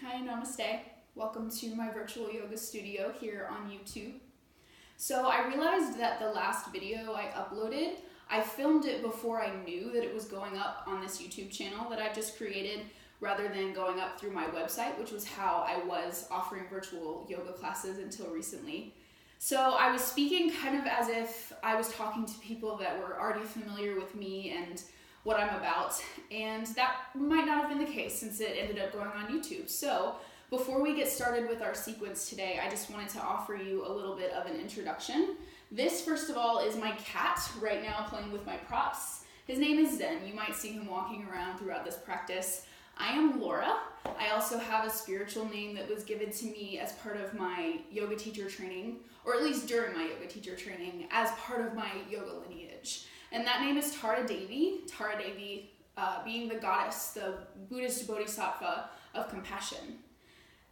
Hi, namaste. Welcome to my virtual yoga studio here on YouTube. So I realized that the last video I uploaded, I filmed it before I knew that it was going up on this YouTube channel that I've just created rather than going up through my website, which was how I was offering virtual yoga classes until recently. So I was speaking kind of as if I was talking to people that were already familiar with me and what I'm about, and that might not have been the case since it ended up going on YouTube. So before we get started with our sequence today, I just wanted to offer you a little bit of an introduction. This, first of all, is my cat right now playing with my props. His name is Zen. You might see him walking around throughout this practice. I am Laura. I also have a spiritual name that was given to me as part of my yoga teacher training, or at least during my yoga teacher training, as part of my yoga lineage. And that name is Tara Devi. Tara Devi being the goddess, the Buddhist bodhisattva of compassion.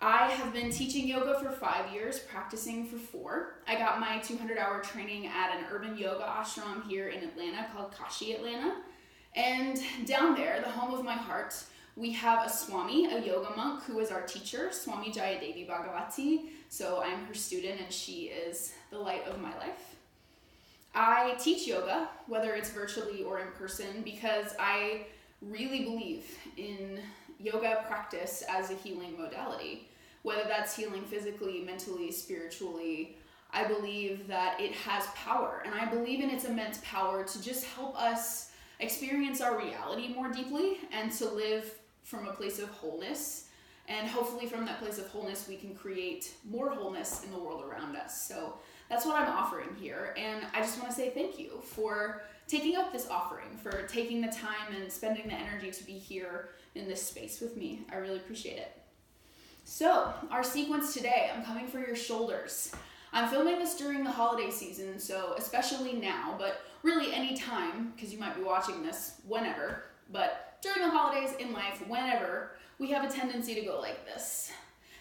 I have been teaching yoga for 5 years, practicing for 4. I got my 200-hour training at an urban yoga ashram here in Atlanta called Kashi Atlanta. And down there, the home of my heart, we have a Swami, a yoga monk, who is our teacher, Swami Jayadevi Bhagavati. So I'm her student and she is the light of my life. I teach yoga, whether it's virtually or in person, because I really believe in yoga practice as a healing modality. Whether that's healing physically, mentally, spiritually, I believe that it has power, and I believe in its immense power to just help us experience our reality more deeply and to live from a place of wholeness. And hopefully from that place of wholeness, we can create more wholeness in the world around us. So that's what I'm offering here. And I just want to say thank you for taking up this offering, for taking the time and spending the energy to be here in this space with me. I really appreciate it. So our sequence today, I'm coming for your shoulders. I'm filming this during the holiday season, so especially now, but really any time, because you might be watching this whenever, but during the holidays, in life, whenever, we have a tendency to go like this.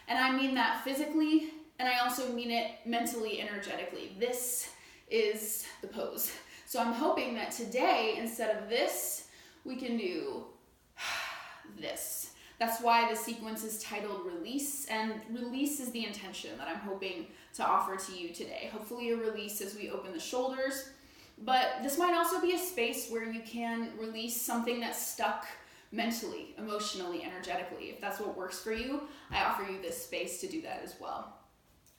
And I mean that physically, and I also mean it mentally, energetically. This is the pose. So I'm hoping that today, instead of this, we can do this. That's why the sequence is titled Release, and release is the intention that I'm hoping to offer to you today. Hopefully a release as we open the shoulders, but this might also be a space where you can release something that's stuck mentally, emotionally, energetically. If that's what works for you, I offer you this space to do that as well.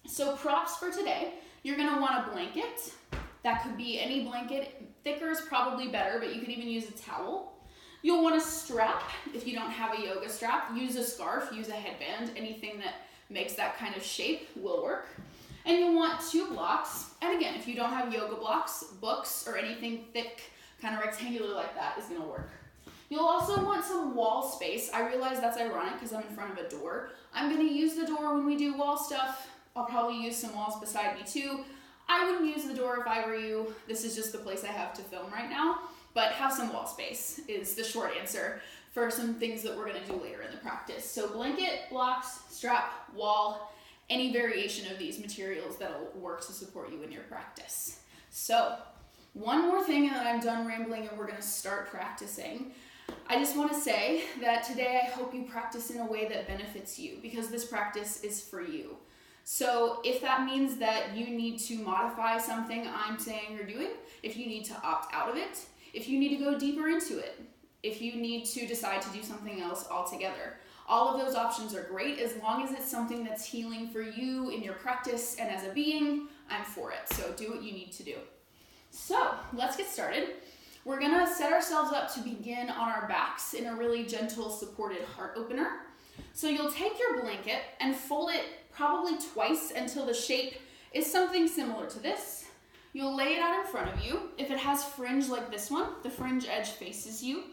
So props for today, you're gonna want a blanket. That could be any blanket. Thicker is probably better, but you could even use a towel. You'll want a strap. If you don't have a yoga strap, use a scarf, use a headband. Anything that makes that kind of shape will work. And you'll want 2 blocks. And again, if you don't have yoga blocks, books, or anything thick, kind of rectangular like that is gonna work. You'll also want some wall space. I realize that's ironic because I'm in front of a door. I'm gonna use the door when we do wall stuff. I'll probably use some walls beside me too. I wouldn't use the door if I were you. This is just the place I have to film right now, but have some wall space is the short answer for some things that we're gonna do later in the practice. So blanket, blocks, strap, wall, any variation of these materials that'll work to support you in your practice. So one more thing and then I'm done rambling and we're gonna start practicing. I just wanna say that today I hope you practice in a way that benefits you because this practice is for you. So if that means that you need to modify something I'm saying or doing, if you need to opt out of it, if you need to go deeper into it, if you need to decide to do something else altogether, all of those options are great as long as it's something that's healing for you in your practice and as a being, I'm for it. So do what you need to do. So let's get started. We're gonna set ourselves up to begin on our backs in a really gentle supported heart opener. So you'll take your blanket and fold it probably twice until the shape is something similar to this. You'll lay it out in front of you. If it has fringe like this one, the fringe edge faces you,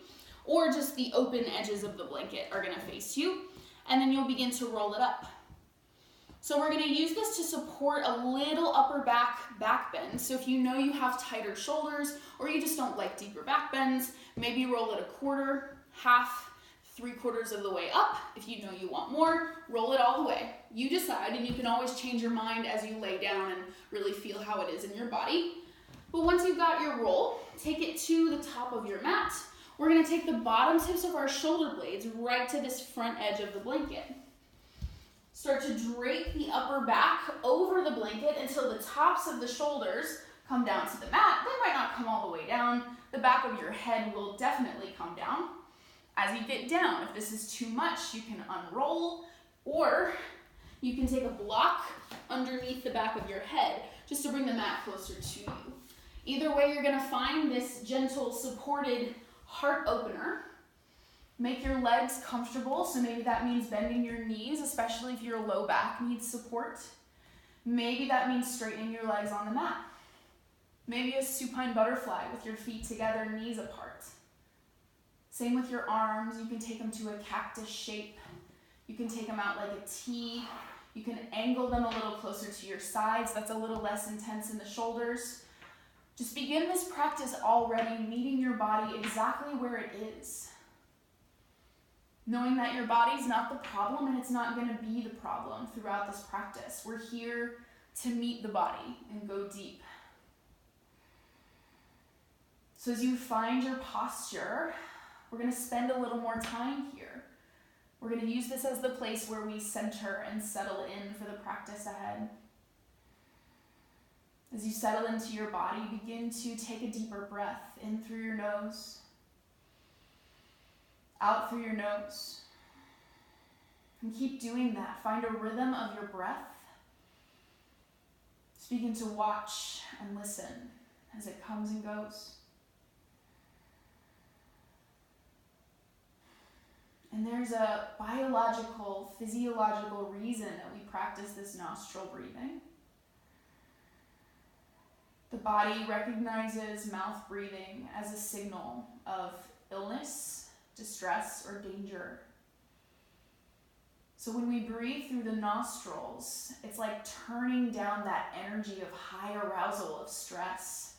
or just the open edges of the blanket are gonna face you, and then you'll begin to roll it up. So we're gonna use this to support a little upper back bend. So if you know you have tighter shoulders, or you just don't like deeper back bends, maybe roll it a quarter, half, 3/4 of the way up. If you know you want more, roll it all the way. You decide, and you can always change your mind as you lay down and really feel how it is in your body. But once you've got your roll, take it to the top of your mat. We're gonna take the bottom tips of our shoulder blades right to this front edge of the blanket. Start to drape the upper back over the blanket until the tops of the shoulders come down to the mat. They might not come all the way down. The back of your head will definitely come down. As you get down, if this is too much, you can unroll, or you can take a block underneath the back of your head just to bring the mat closer to you. Either way, you're gonna find this gentle, supported heart opener. Make your legs comfortable, so maybe that means bending your knees, especially if your low back needs support. Maybe that means straightening your legs on the mat. Maybe a supine butterfly with your feet together, knees apart. Same with your arms. You can take them to a cactus shape. You can take them out like a T. You can angle them a little closer to your sides. That's a little less intense in the shoulders. Just begin this practice already, meeting your body exactly where it is. Knowing that your body's not the problem and it's not gonna be the problem throughout this practice. We're here to meet the body and go deep. So as you find your posture, we're gonna spend a little more time here. We're gonna use this as the place where we center and settle in for the practice ahead. As you settle into your body, begin to take a deeper breath in through your nose, out through your nose. And keep doing that. Find a rhythm of your breath. Just begin to watch and listen as it comes and goes. And there's a biological, physiological reason that we practice this nostril breathing. The body recognizes mouth breathing as a signal of illness, distress, or danger. So when we breathe through the nostrils, it's like turning down that energy of high arousal of stress.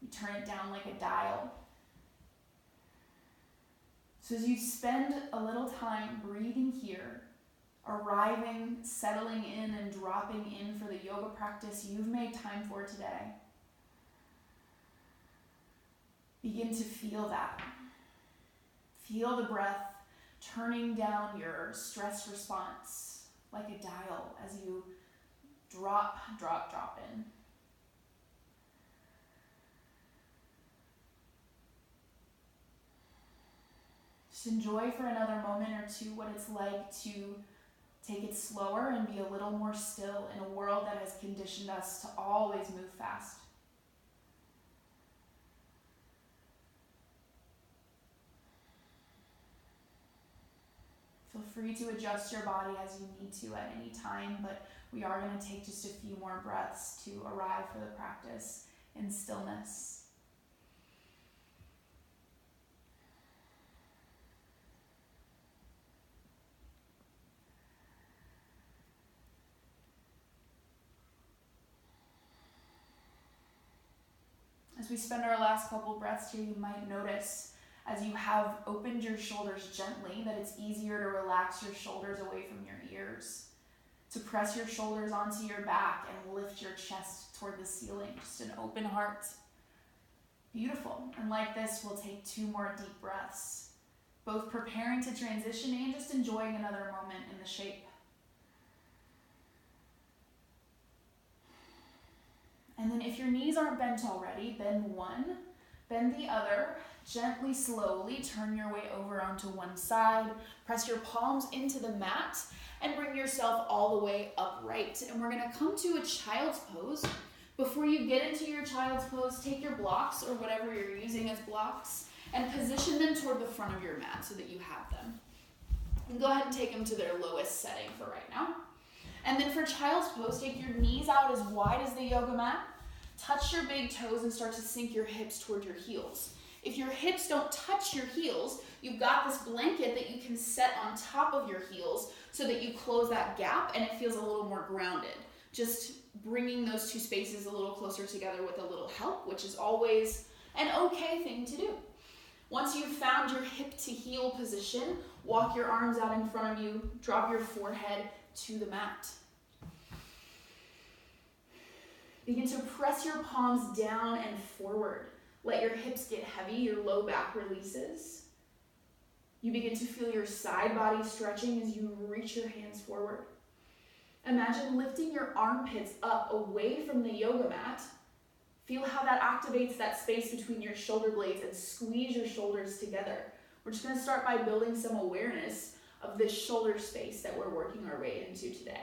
You turn it down like a dial. So as you spend a little time breathing here, arriving, settling in, and dropping in for the yoga practice you've made time for today, begin to feel that. Feel the breath turning down your stress response like a dial as you drop in. Just enjoy for another moment or two what it's like to take it slower and be a little more still in a world that has conditioned us to always move fast. Feel free to adjust your body as you need to at any time, but we are going to take just a few more breaths to arrive for the practice in stillness. As we spend our last couple breaths here, you might notice as you have opened your shoulders gently that it's easier to relax your shoulders away from your ears, to press your shoulders onto your back and lift your chest toward the ceiling, just an open heart. Beautiful. And like this, we'll take 2 more deep breaths, both preparing to transition and just enjoying another moment in the shape. And then if your knees aren't bent already, bend one, bend the other, gently, slowly turn your way over onto one side, press your palms into the mat, and bring yourself all the way upright. And we're gonna come to a child's pose. Before you get into your child's pose, take your blocks or whatever you're using as blocks and position them toward the front of your mat so that you have them. And go ahead and take them to their lowest setting for right now. And then for child's pose, take your knees out as wide as the yoga mat, touch your big toes and start to sink your hips toward your heels. If your hips don't touch your heels, you've got this blanket that you can set on top of your heels so that you close that gap and it feels a little more grounded. Just bringing those 2 spaces a little closer together with a little help, which is always an okay thing to do. Once you've found your hip to heel position, walk your arms out in front of you, drop your forehead to the mat. Begin to press your palms down and forward. Let your hips get heavy, your low back releases. You begin to feel your side body stretching as you reach your hands forward. Imagine lifting your armpits up away from the yoga mat. Feel how that activates that space between your shoulder blades and squeeze your shoulders together. We're just going to start by building some awareness of this shoulder space that we're working our way into today.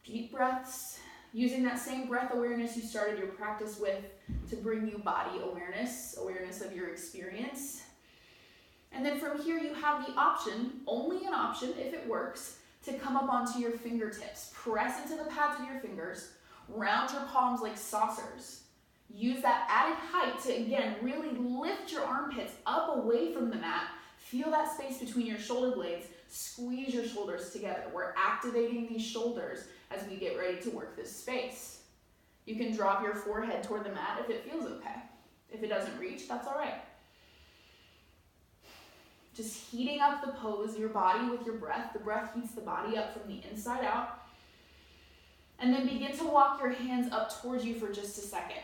Deep breaths, using that same breath awareness you started your practice with to bring you body awareness, awareness of your experience. And then from here you have the option, only an option if it works, to come up onto your fingertips. Press into the pads of your fingers, round your palms like saucers. Use that added height to, again, really lift your armpits up away from the mat. Feel that space between your shoulder blades. Squeeze your shoulders together. We're activating these shoulders as we get ready to work this space. You can drop your forehead toward the mat if it feels okay. If it doesn't reach, that's all right. Just heating up the pose, your body with your breath. The breath heats the body up from the inside out. And then begin to walk your hands up towards you for just a second.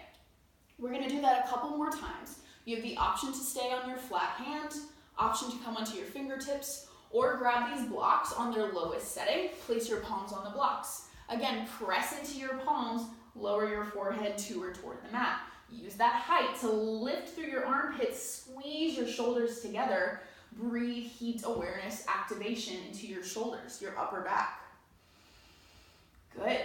We're going to do that a couple more times. You have the option to stay on your flat hand, option to come onto your fingertips, or grab these blocks on their lowest setting. Place your palms on the blocks. Again, press into your palms, lower your forehead to or toward the mat. Use that height to lift through your armpits, squeeze your shoulders together. Breathe heat awareness activation into your shoulders, your upper back. Good.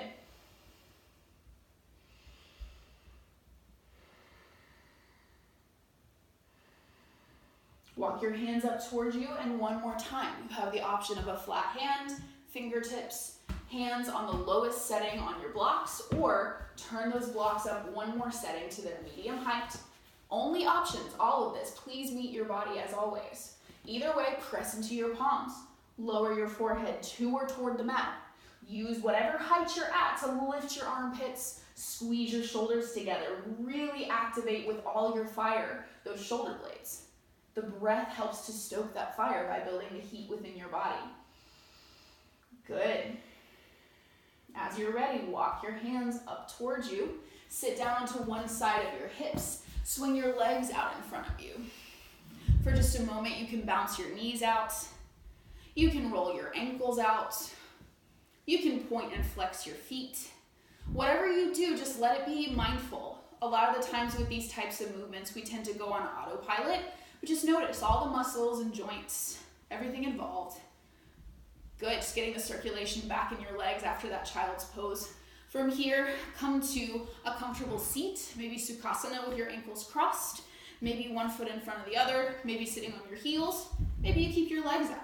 Walk your hands up towards you, and one more time. You have the option of a flat hand, fingertips, hands on the lowest setting on your blocks, or turn those blocks up one more setting to their medium height. Only options, all of this. Please meet your body as always. Either way, press into your palms. Lower your forehead to or toward the mat. Use whatever height you're at to lift your armpits, squeeze your shoulders together. Really activate with all your fire those shoulder blades. The breath helps to stoke that fire by building the heat within your body. Good. As you're ready, walk your hands up towards you. Sit down onto one side of your hips. Swing your legs out in front of you. For just a moment, you can bounce your knees out. You can roll your ankles out. You can point and flex your feet. Whatever you do, just let it be mindful. A lot of the times with these types of movements, we tend to go on autopilot, but just notice all the muscles and joints, everything involved. Good, just getting the circulation back in your legs after that child's pose. From here, come to a comfortable seat, maybe Sukhasana with your ankles crossed, maybe one foot in front of the other, maybe sitting on your heels, maybe you keep your legs out.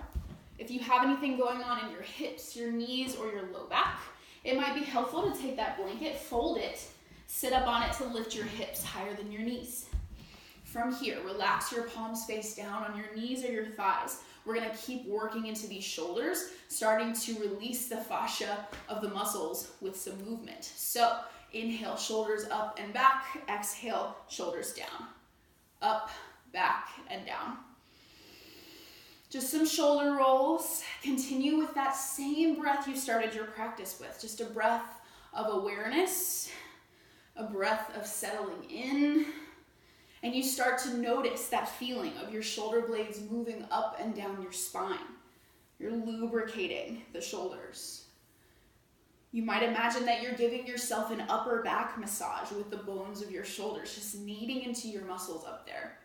If you have anything going on in your hips, your knees, or your low back, it might be helpful to take that blanket, fold it, sit up on it to lift your hips higher than your knees. From here, relax your palms face down on your knees or your thighs. We're going to keep working into these shoulders, starting to release the fascia of the muscles with some movement. So inhale, shoulders up and back. Exhale, shoulders down. Up, back, and down. Just some shoulder rolls. Continue with that same breath you started your practice with. Just a breath of awareness, a breath of settling in. And you start to notice that feeling of your shoulder blades moving up and down your spine. You're lubricating the shoulders. You might imagine that you're giving yourself an upper back massage with the bones of your shoulders, just kneading into your muscles up there.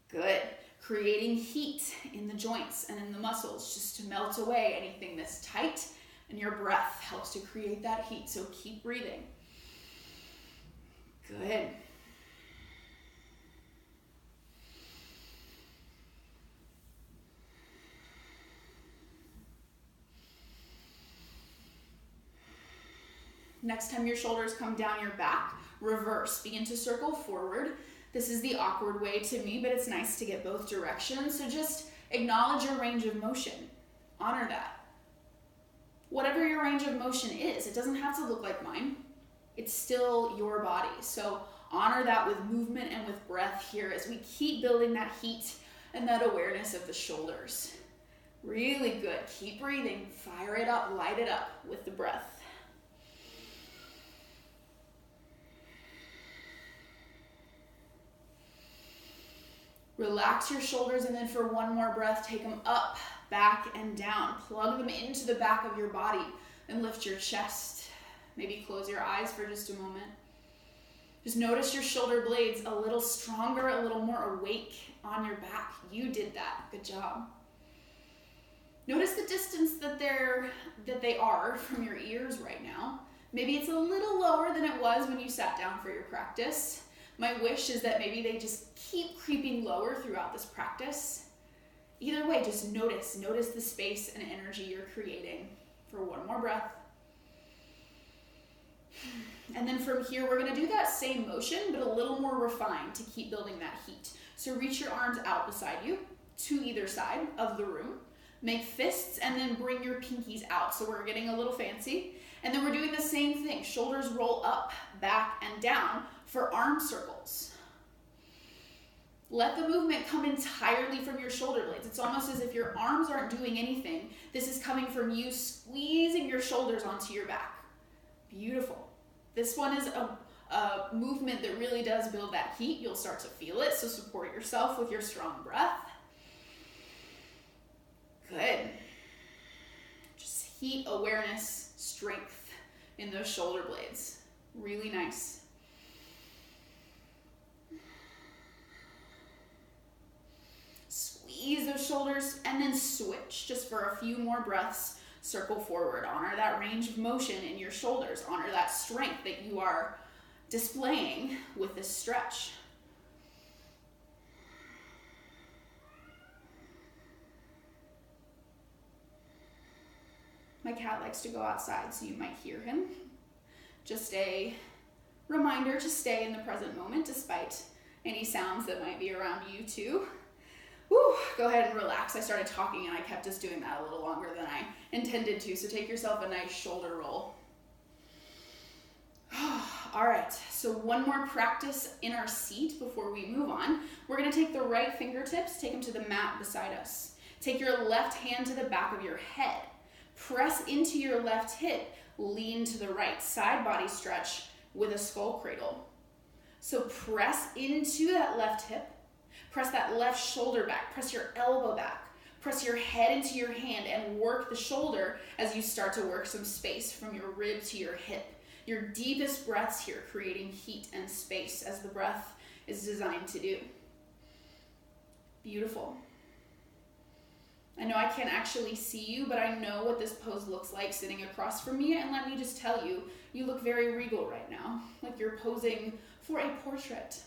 Good. Creating heat in the joints and in the muscles just to melt away anything that's tight, and your breath helps to create that heat, so keep breathing. Good. Next time your shoulders come down your back, reverse. Begin to circle forward. This is the awkward way to me, but it's nice to get both directions. So just acknowledge your range of motion. Honor that. Whatever your range of motion is, it doesn't have to look like mine. It's still your body. So honor that with movement and with breath here as we keep building that heat and that awareness of the shoulders. Really good. Keep breathing. Fire it up. Light it up with the breath. Relax your shoulders, and then for one more breath, take them up, back, and down. Plug them into the back of your body and lift your chest. Maybe close your eyes for just a moment. Just notice your shoulder blades a little stronger, a little more awake on your back. You did that. Good job. Notice the distance that they are from your ears right now. Maybe it's a little lower than it was when you sat down for your practice. My wish is that maybe they just keep creeping lower throughout this practice. Either way, just notice the space and energy you're creating. For one more breath. And then from here, we're gonna do that same motion, but a little more refined to keep building that heat. So reach your arms out beside you to either side of the room. Make fists and then bring your pinkies out. So we're getting a little fancy. And then we're doing the same thing. Shoulders roll up, back, and down for arm circles. Let the movement come entirely from your shoulder blades. It's almost as if your arms aren't doing anything. This is coming from you squeezing your shoulders onto your back. Beautiful. This one is a movement that really does build that heat. You'll start to feel it, so support yourself with your strong breath. Good. Just heat, awareness, strength in those shoulder blades. Really nice. Squeeze those shoulders and then switch just for a few more breaths. Circle forward. Honor that range of motion in your shoulders. Honor that strength that you are displaying with this stretch. My cat likes to go outside, so you might hear him. Just a reminder to stay in the present moment despite any sounds that might be around you too. Whew, go ahead and relax. I started talking and I kept just doing that a little longer than I intended to, so take yourself a nice shoulder roll. All right, so one more practice in our seat before we move on. We're gonna take the right fingertips, take them to the mat beside us. Take your left hand to the back of your head. Press into your left hip, lean to the right, side body stretch with a skull cradle. So press into that left hip, press that left shoulder back, press your elbow back, press your head into your hand and work the shoulder as you start to work some space from your rib to your hip. Your deepest breaths here, creating heat and space as the breath is designed to do. Beautiful. I know I can't actually see you, but I know what this pose looks like sitting across from me, and let me just tell you, you look very regal right now, like you're posing for a portrait.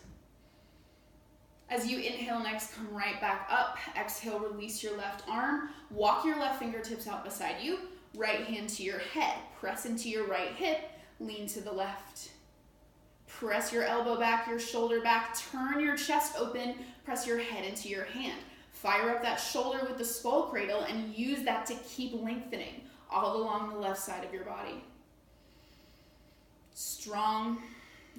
As you inhale next, come right back up. Exhale, release your left arm. Walk your left fingertips out beside you. Right hand to your head. Press into your right hip. Lean to the left. Press your elbow back, your shoulder back. Turn your chest open. Press your head into your hand. Fire up that shoulder with the skull cradle and use that to keep lengthening all along the left side of your body. Strong,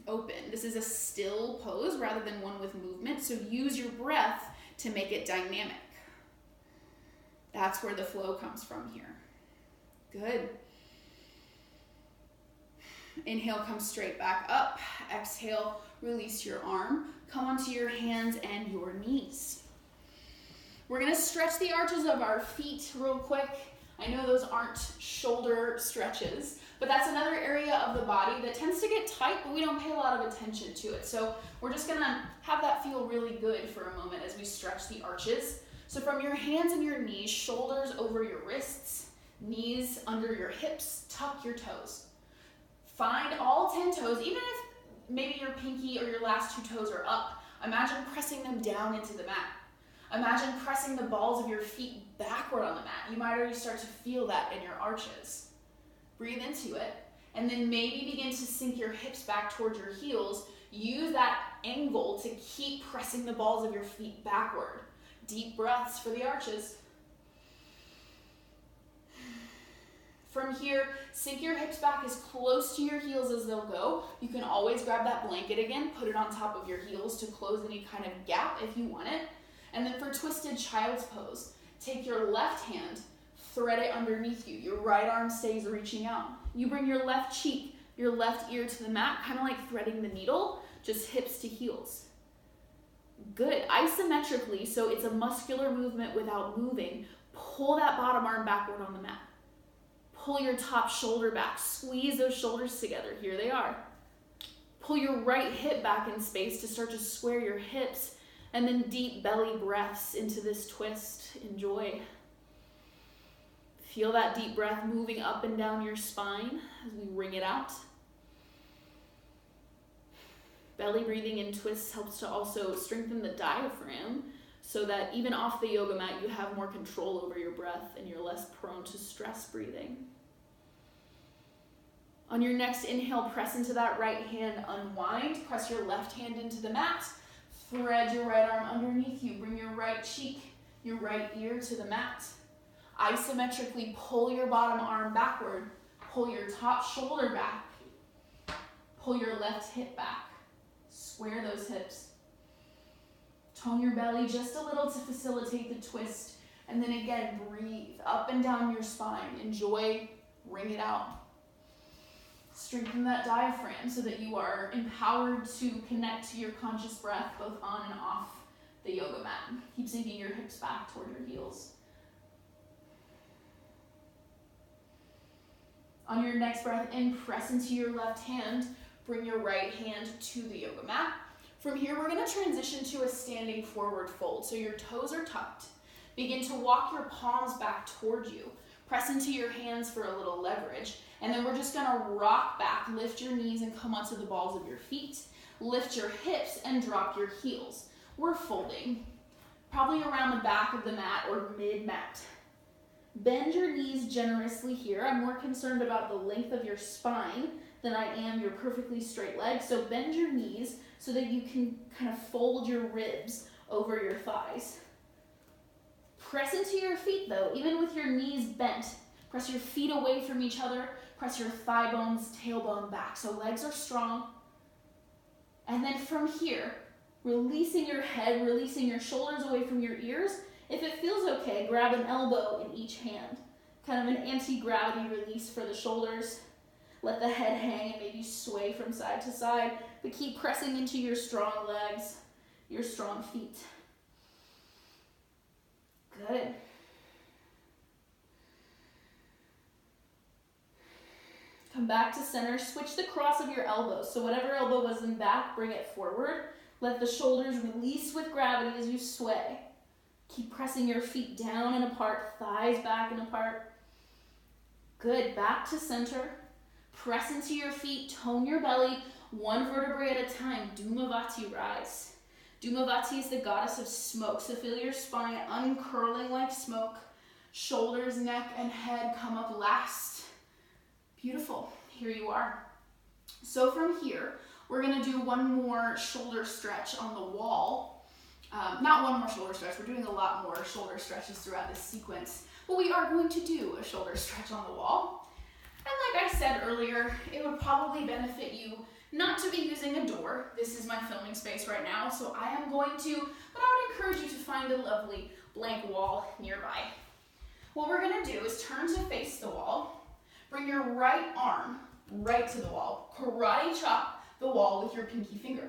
open. This is a still pose rather than one with movement, so use your breath to make it dynamic. That's where the flow comes from here. Good. Inhale, come straight back up. Exhale, release your arm. Come onto your hands and your knees. We're gonna stretch the arches of our feet real quick. I know those aren't shoulder stretches, but that's another area of the body that tends to get tight, but we don't pay a lot of attention to it. So we're just gonna have that feel really good for a moment as we stretch the arches. So from your hands and your knees, shoulders over your wrists, knees under your hips, tuck your toes. Find all 10 toes, even if maybe your pinky or your last 2 toes are up, imagine pressing them down into the mat. Imagine pressing the balls of your feet backward on the mat. You might already start to feel that in your arches. Breathe into it, and then maybe begin to sink your hips back towards your heels. Use that angle to keep pressing the balls of your feet backward. Deep breaths for the arches. From here, sink your hips back as close to your heels as they'll go. You can always grab that blanket again, put it on top of your heels to close any kind of gap if you want it. And then for twisted child's pose, take your left hand, thread it underneath you. Your right arm stays reaching out. You bring your left cheek, your left ear to the mat, kind of like threading the needle, just hips to heels. Good. Isometrically, so it's a muscular movement without moving. Pull that bottom arm backward on the mat. Pull your top shoulder back. Squeeze those shoulders together. Here they are. Pull your right hip back in space to start to square your hips, and then deep belly breaths into this twist. Enjoy. Feel that deep breath moving up and down your spine as we wring it out. Belly breathing in twists helps to also strengthen the diaphragm so that even off the yoga mat, you have more control over your breath and you're less prone to stress breathing. On your next inhale, press into that right hand, unwind, press your left hand into the mat, thread your right arm underneath you, bring your right cheek, your right ear to the mat. Isometrically pull your bottom arm backward, pull your top shoulder back, pull your left hip back, square those hips. Tone your belly just a little to facilitate the twist, and then again, breathe up and down your spine. Enjoy, wring it out. Strengthen that diaphragm so that you are empowered to connect to your conscious breath both on and off the yoga mat. Keep sinking your hips back toward your heels. On your next breath in, press into your left hand. Bring your right hand to the yoga mat. From here, we're going to transition to a standing forward fold. So your toes are tucked. Begin to walk your palms back toward you. Press into your hands for a little leverage. And then we're just going to rock back, lift your knees and come onto the balls of your feet. Lift your hips and drop your heels. We're folding, probably around the back of the mat or mid-mat. Bend your knees generously here. I'm more concerned about the length of your spine than I am your perfectly straight legs. So bend your knees so that you can kind of fold your ribs over your thighs. Press into your feet though, even with your knees bent. Press your feet away from each other. Press your thigh bones, tailbone back. So legs are strong. And then from here, releasing your head, releasing your shoulders away from your ears. If it feels okay, grab an elbow in each hand. Kind of an anti-gravity release for the shoulders. Let the head hang and maybe sway from side to side, but keep pressing into your strong legs, your strong feet. Good. Come back to center. Switch the cross of your elbows. So whatever elbow was in back, bring it forward. Let the shoulders release with gravity as you sway. Keep pressing your feet down and apart, thighs back and apart. Good. Back to center. Press into your feet, tone your belly, one vertebrae at a time. Dhumavati, rise. Dhumavati is the goddess of smoke, so feel your spine uncurling like smoke. Shoulders, neck, and head come up last. Beautiful. Here you are. So from here, we're going to do one more shoulder stretch on the wall. Not one more shoulder stretch. We're doing a lot more shoulder stretches throughout this sequence, but we are going to do a shoulder stretch on the wall. And like I said earlier, it would probably benefit you not to be using a door. This is my filming space right now, so I am going to, but I would encourage you to find a lovely blank wall nearby. What we're going to do is turn to face the wall. Bring your right arm right to the wall. Karate chop the wall with your pinky finger.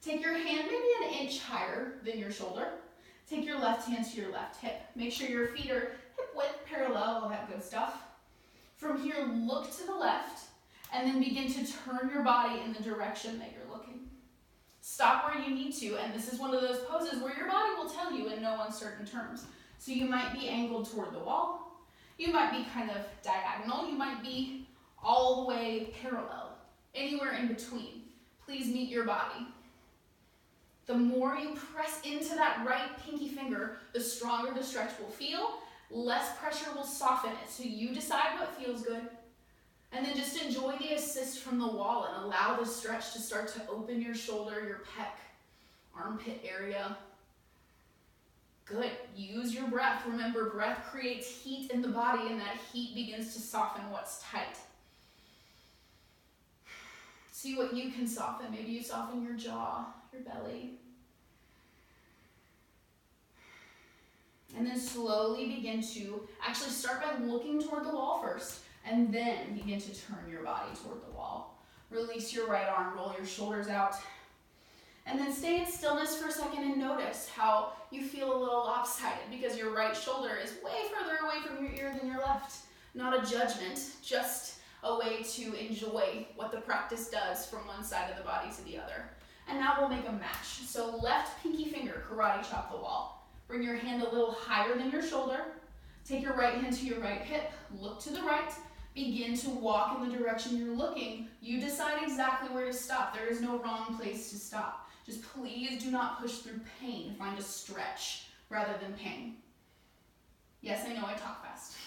Take your hand maybe an inch higher than your shoulder. Take your left hand to your left hip. Make sure your feet are hip width parallel, all that good stuff. From here, look to the left, and then begin to turn your body in the direction that you're looking. Stop where you need to, and this is one of those poses where your body will tell you in no uncertain terms. So you might be angled toward the wall, you might be kind of diagonal, you might be all the way parallel, anywhere in between. Please meet your body. The more you press into that right pinky finger, the stronger the stretch will feel, less pressure will soften it. So you decide what feels good. And then just enjoy the assist from the wall and allow the stretch to start to open your shoulder, your pec, armpit area. Good. Use your breath. Remember, breath creates heat in the body, and that heat begins to soften what's tight. See what you can soften. Maybe you soften your jaw, your belly. And then slowly begin to actually start by looking toward the wall first, and then begin to turn your body toward the wall. Release your right arm, roll your shoulders out, And then stay in stillness for a second and notice how you feel a little lopsided because your right shoulder is way further away from your ear than your left. Not a judgment, just a way to enjoy what the practice does from one side of the body to the other. And now we'll make a match. So left pinky finger, karate chop the wall. Bring your hand a little higher than your shoulder. Take your right hand to your right hip, look to the right, begin to walk in the direction you're looking. You decide exactly where to stop. There is no wrong place to stop. Just please do not push through pain. Find a stretch rather than pain. Yes, I know I talk fast.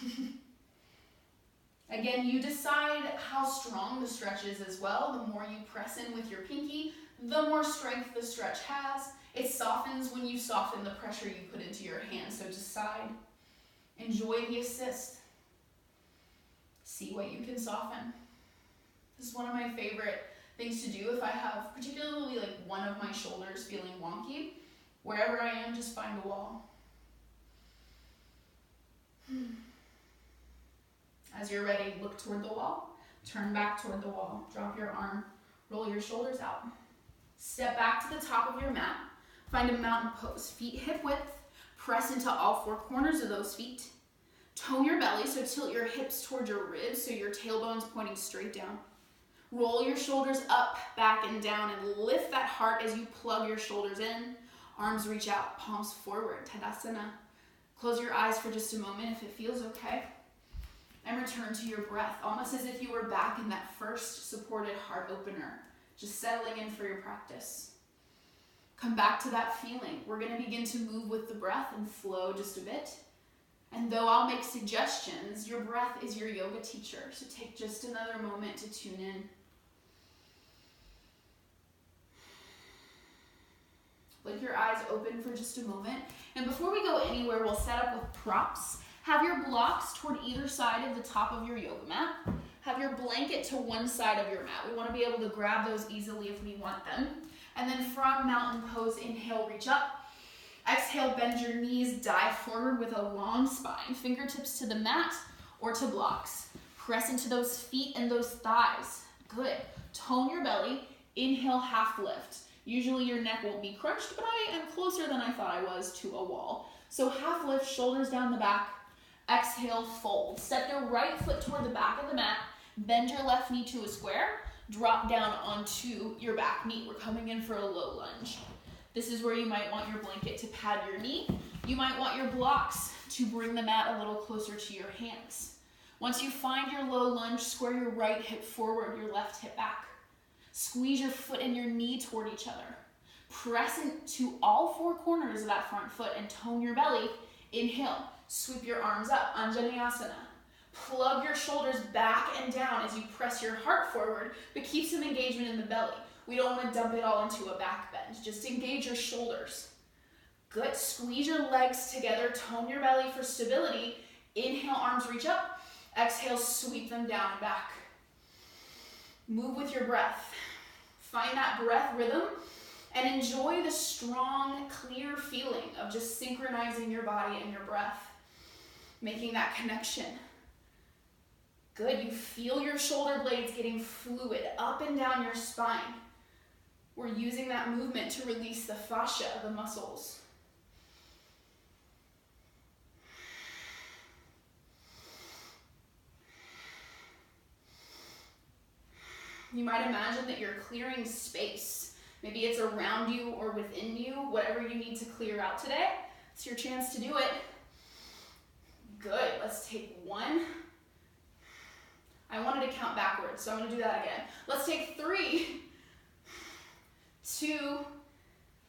Again, you decide how strong the stretch is as well. The more you press in with your pinky, the more strength the stretch has. It softens when you soften the pressure you put into your hand. So decide, enjoy the assist. See what you can soften. This is one of my favorite things to do if I have particularly like one of my shoulders feeling wonky. Wherever I am, just find a wall. As you're ready, look toward the wall, turn back toward the wall, drop your arm, roll your shoulders out. Step back to the top of your mat, find a mountain pose, feet hip width, press into all four corners of those feet. Tone your belly, so tilt your hips toward your ribs so your tailbone's pointing straight down. Roll your shoulders up, back, and down, and lift that heart as you plug your shoulders in. Arms reach out, palms forward, Tadasana. Close your eyes for just a moment if it feels okay. And return to your breath, almost as if you were back in that first supported heart opener, just settling in for your practice. Come back to that feeling. We're going to begin to move with the breath and flow just a bit. And though I'll make suggestions, your breath is your yoga teacher, so take just another moment to tune in. Let your eyes open for just a moment. And before we go anywhere, we'll set up with props. Have your blocks toward either side of the top of your yoga mat. Have your blanket to one side of your mat. We want to be able to grab those easily if we want them. And then from mountain pose, inhale, reach up. Exhale, bend your knees, dive forward with a long spine. Fingertips to the mat or to blocks. Press into those feet and those thighs. Good. Tone your belly. Inhale, half lift. Usually your neck won't be crunched, but I am closer than I thought I was to a wall. So half lift, shoulders down the back. Exhale, fold. Step your right foot toward the back of the mat. Bend your left knee to a square. Drop down onto your back knee. We're coming in for a low lunge. This is where you might want your blanket to pad your knee. You might want your blocks to bring the mat a little closer to your hands. Once you find your low lunge, square your right hip forward, your left hip back. Squeeze your foot and your knee toward each other. Press into all four corners of that front foot and tone your belly. Inhale, sweep your arms up, Anjaneyasana. Plug your shoulders back and down as you press your heart forward, but keep some engagement in the belly. We don't want to dump it all into a back bend. Just engage your shoulders. Good. Squeeze your legs together. Tone your belly for stability. Inhale, arms reach up. Exhale, sweep them down and back. Move with your breath. Find that breath rhythm and enjoy the strong, clear feeling of just synchronizing your body and your breath, making that connection. Good. You feel your shoulder blades getting fluid up and down your spine. We're using that movement to release the fascia, the muscles. You might imagine that you're clearing space. Maybe it's around you or within you, whatever you need to clear out today. It's your chance to do it. Good. Let's take one. I wanted to count backwards, so I'm going to do that again. Let's take 3, 2,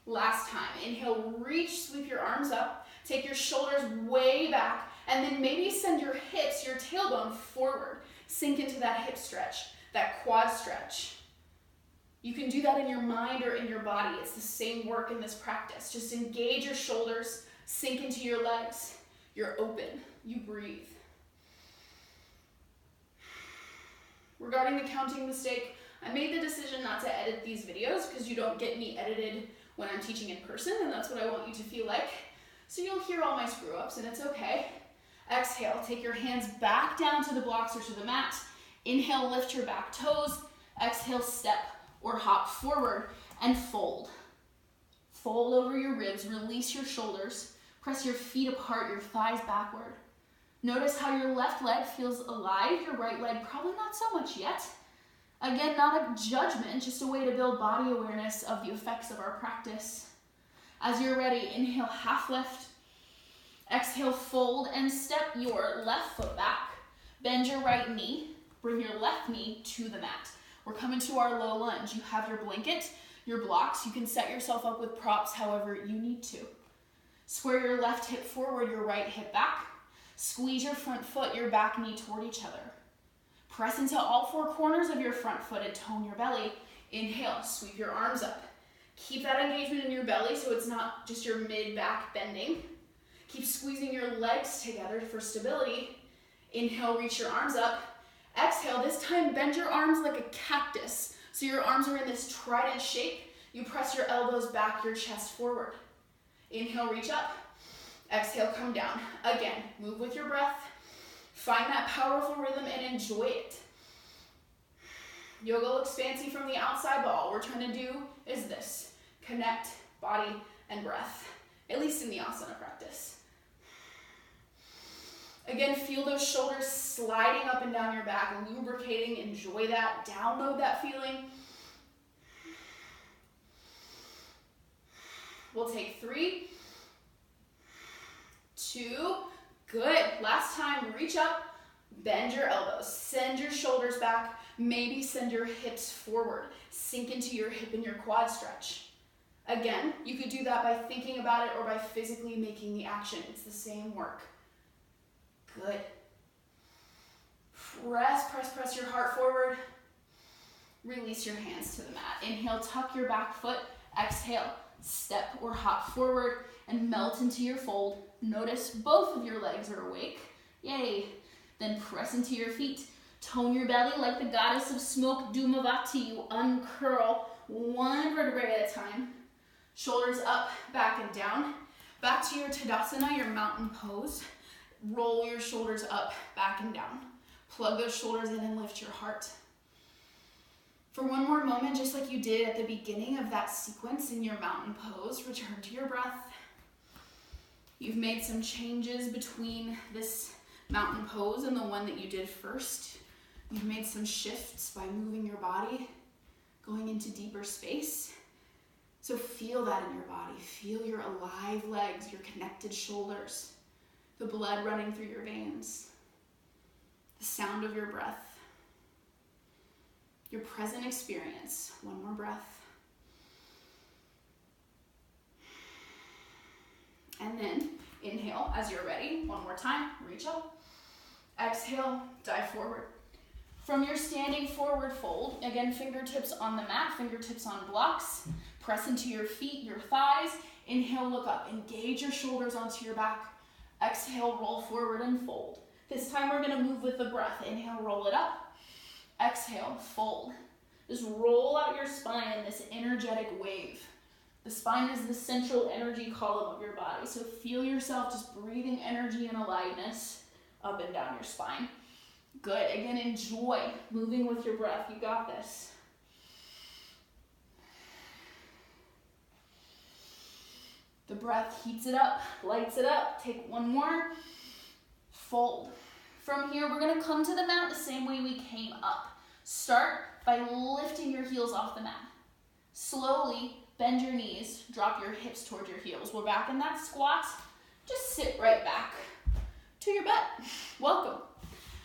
last time. Inhale, reach, sweep your arms up. Take your shoulders way back, and then maybe send your hips, your tailbone forward. Sink into that hip stretch, that quad stretch. You can do that in your mind or in your body. It's the same work in this practice. Just engage your shoulders, sink into your legs. You're open. You breathe. Regarding the counting mistake, I made the decision not to edit these videos because you don't get me edited when I'm teaching in person, and that's what I want you to feel like. So you'll hear all my screw-ups, and it's okay. Exhale, take your hands back down to the blocks or to the mat. Inhale, lift your back toes. Exhale, step or hop forward and fold. Fold over your ribs, release your shoulders, press your feet apart, your thighs backward. Notice how your left leg feels alive, your right leg probably not so much yet. Again, not a judgment, just a way to build body awareness of the effects of our practice. As you're ready, inhale, half lift. Exhale, fold and step your left foot back. Bend your right knee, bring your left knee to the mat. We're coming to our low lunge. You have your blanket, your blocks. You can set yourself up with props however you need to. Square your left hip forward, your right hip back. Squeeze your front foot, your back knee toward each other. Press into all four corners of your front foot and tone your belly. Inhale, sweep your arms up. Keep that engagement in your belly so it's not just your mid-back bending. Keep squeezing your legs together for stability. Inhale, reach your arms up. Exhale, this time bend your arms like a cactus. So your arms are in this trident shape. You press your elbows back, your chest forward. Inhale, reach up. Exhale, come down. Again, move with your breath. Find that powerful rhythm and enjoy it. Yoga looks fancy from the outside, but all we're trying to do is this. Connect body and breath, at least in the asana practice. Again, feel those shoulders sliding up and down your back, lubricating. Enjoy that. Download that feeling. We'll take 3, 2, good. Last time, reach up, bend your elbows, send your shoulders back, maybe send your hips forward, sink into your hip and your quad stretch. Again, you could do that by thinking about it or by physically making the action. It's the same work. Good. Press your heart forward. Release your hands to the mat. Inhale, tuck your back foot. Exhale, step or hop forward and melt into your fold. Notice both of your legs are awake. Yay. Then press into your feet. Tone your belly like the goddess of smoke, Dhumavati. You uncurl one vertebrae at a time. Shoulders up, back and down. Back to your Tadasana, your mountain pose. Roll your shoulders up, back and down. Plug those shoulders in and lift your heart. For one more moment, just like you did at the beginning of that sequence in your mountain pose, return to your breath. You've made some changes between this mountain pose and the one that you did first. You've made some shifts by moving your body, going into deeper space. So feel that in your body. Feel your alive legs, your connected shoulders, the blood running through your veins, the sound of your breath, your present experience. One more breath. And then inhale as you're ready. One more time, reach up. Exhale, dive forward. From your standing forward fold, again, fingertips on the mat, fingertips on blocks. Press into your feet, your thighs. Inhale, look up. Engage your shoulders onto your back. Exhale, roll forward and fold. This time we're gonna move with the breath. Inhale, roll it up. Exhale, fold. Just roll out your spine in this energetic wave. The spine is the central energy column of your body. So feel yourself just breathing energy and aliveness up and down your spine. Good. Again, enjoy moving with your breath. You got this. The breath heats it up, lights it up. Take one more. Fold. From here, we're going to come to the mat the same way we came up. Start by lifting your heels off the mat. Slowly bend your knees, drop your hips towards your heels. We're back in that squat. Just sit right back to your butt. Welcome.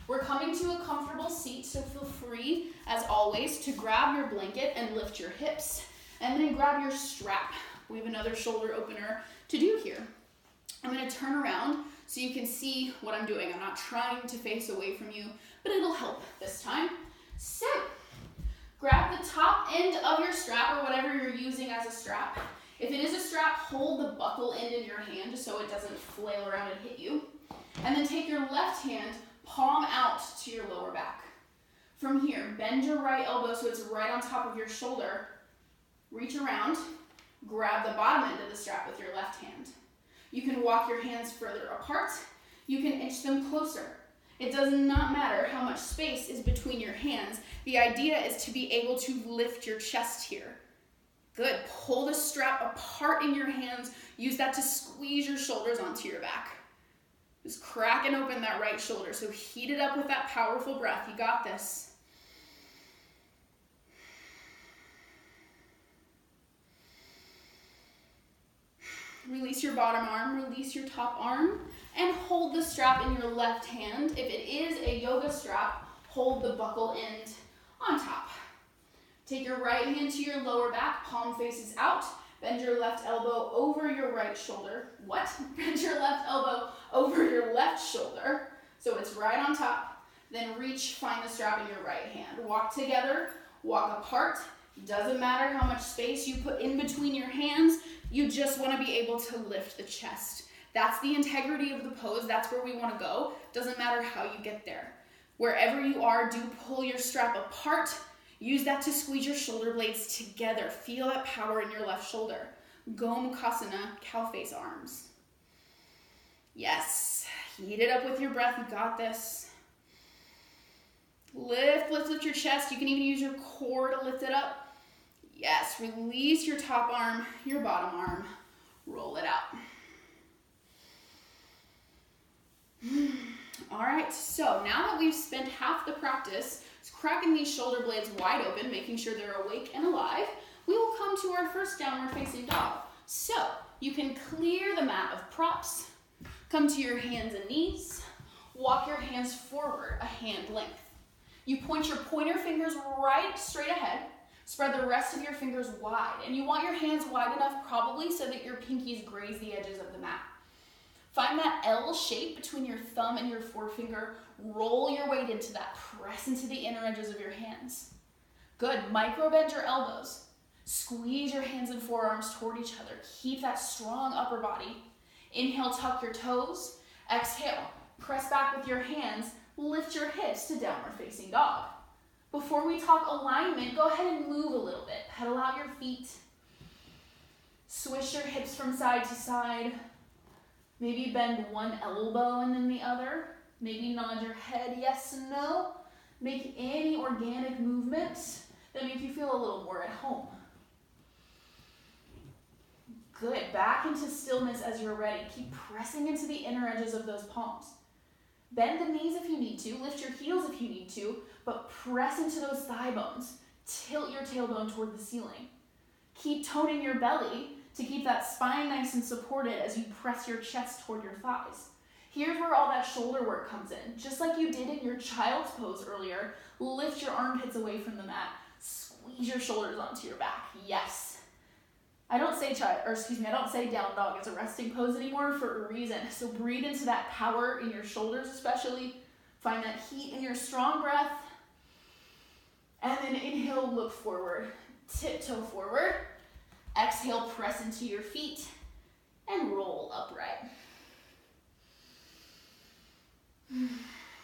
We're coming to a comfortable seat, so feel free, as always, to grab your blanket and lift your hips. And then grab your strap. We have another shoulder opener to do here. I'm going to turn around so you can see what I'm doing. I'm not trying to face away from you, but it'll help this time. So, grab the top end of your strap or whatever you're using as a strap. If it is a strap, hold the buckle end in your hand just so it doesn't flail around and hit you. And then take your left hand, palm out to your lower back. From here, bend your right elbow so it's right on top of your shoulder. Reach around. Grab the bottom end of the strap with your left hand. You can walk your hands further apart. You can inch them closer. It does not matter how much space is between your hands. The idea is to be able to lift your chest here. Good. Pull the strap apart in your hands. Use that to squeeze your shoulders onto your back. Just cracking open that right shoulder. So heat it up with that powerful breath. You got this. Release your bottom arm, release your top arm, and hold the strap in your left hand. If it is a yoga strap, hold the buckle end on top. Take your right hand to your lower back, palm faces out. Bend your left elbow over your right shoulder. What? Bend your left elbow over your left shoulder, so it's right on top. Then reach, find the strap in your right hand. Walk together, walk apart. Doesn't matter how much space you put in between your hands, you just want to be able to lift the chest. That's the integrity of the pose. That's where we want to go. Doesn't matter how you get there. Wherever you are, do pull your strap apart. Use that to squeeze your shoulder blades together. Feel that power in your left shoulder. Gomukhasana, cow face arms. Yes. Heat it up with your breath. You got this. Lift your chest. You can even use your core to lift it up. Yes, release your top arm, your bottom arm. Roll it out. All right, so now that we've spent half the practice cracking these shoulder blades wide open, making sure they're awake and alive, we will come to our first downward facing dog. So you can clear the mat of props, come to your hands and knees, walk your hands forward a hand length. You point your pointer fingers right straight ahead. Spread the rest of your fingers wide, and you want your hands wide enough probably so that your pinkies graze the edges of the mat. Find that L shape between your thumb and your forefinger. Roll your weight into that. Press into the inner edges of your hands. Good. Micro bend your elbows. Squeeze your hands and forearms toward each other. Keep that strong upper body. Inhale, tuck your toes. Exhale, press back with your hands. Lift your hips to downward facing dog. Before we talk alignment, go ahead and move a little bit. Pedal out your feet. Swish your hips from side to side. Maybe bend one elbow and then the other. Maybe nod your head yes and no. Make any organic movements that make you feel a little more at home. Good. Back into stillness as you're ready. Keep pressing into the inner edges of those palms. Bend the knees if you need to. Lift your heels if you need to. But press into those thigh bones. Tilt your tailbone toward the ceiling. Keep toning your belly to keep that spine nice and supported as you press your chest toward your thighs. Here's where all that shoulder work comes in. Just like you did in your child's pose earlier, lift your armpits away from the mat. Squeeze your shoulders onto your back. Yes. I don't say down dog as a resting pose anymore for a reason. So breathe into that power in your shoulders especially. Find that heat in your strong breath. And then inhale, look forward. Tiptoe forward. Exhale, press into your feet. And roll upright.